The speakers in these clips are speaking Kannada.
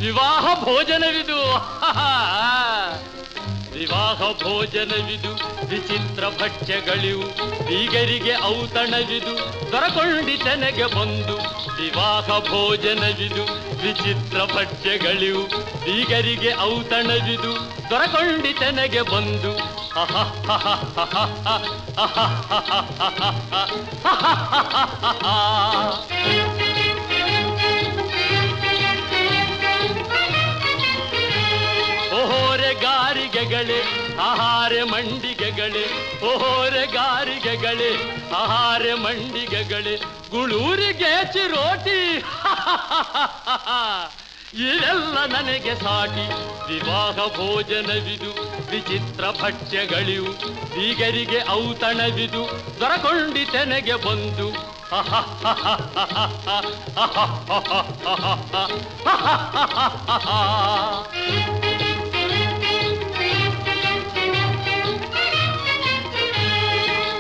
ವಿವಾಹ ಭೋಜನವಿದು. ವಿವಾಹ ಭೋಜನವಿದು, ವಿಚಿತ್ರ ಭಕ್ಷ್ಯಗಳಿವು, ಬೀಗರಿಗೆ ಔತಣವಿದು, ದೊರಕೊಂಡಿತನೆಗೆ ಬಂದು. ವಿವಾಹ ಭೋಜನವಿದು, ವಿಚಿತ್ರ ಭಕ್ಷ್ಯಗಳಿವು, ಬೀಗರಿಗೆ ಔತಣವಿದು, ದೊರಕೊಂಡಿತನೆಗೆ ಬಂದು. ಓಹೋರೆ ಗಾರಿಗೆಗಳೇ ಆಹಾರ ಮಂಡಿಗೆಗಳೇ, ಓಹೋರೆ ಗಾರಿಗೆಗಳೇ ಆಹಾರ ಮಂಡಿಗೆಗಳೇ, ಗುಳೂರಿಗೆ ಚಿರೋಟಿ ಇವೆಲ್ಲ ನನಗೆ ಸಾಟಿ. ವಿವಾಹ ಭೋಜನವಿದು, ವಿಚಿತ್ರ ಭಕ್ಷ್ಯಗಳಿವು, ಬೀಗರಿಗೆ ಔತಣವಿದು, ದೊರಕೊಂಡಿತೆನೆಗೆ ಬಂದು.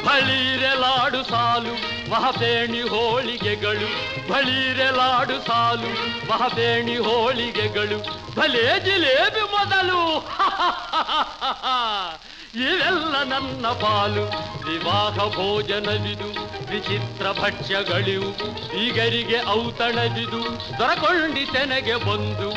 ಬಳಿರೆಲಾಡು ಸಾಲು ಮಹಬೇಣಿ ಹೋಳಿಗೆಗಳು, ಬಳಿರೆಲಾಡು ಸಾಲು ಮಹಬೇಣಿ ಹೋಳಿಗೆಗಳು, ಭಲೇ ಜಿಲೇಬಿ ಮೊದಲು ಇವೆಲ್ಲ ನನ್ನ ಪಾಲು. ವಿವಾಹ ಭೋಜನವಿದು, ವಿಚಿತ್ರ ಭಕ್ಷ್ಯಗಳಿವು, ಬೀಗರಿಗೆ ಔತಣವಿದು, ದೊರಕೊಂಡಿತೆನೆಗೆ ಬಂದು.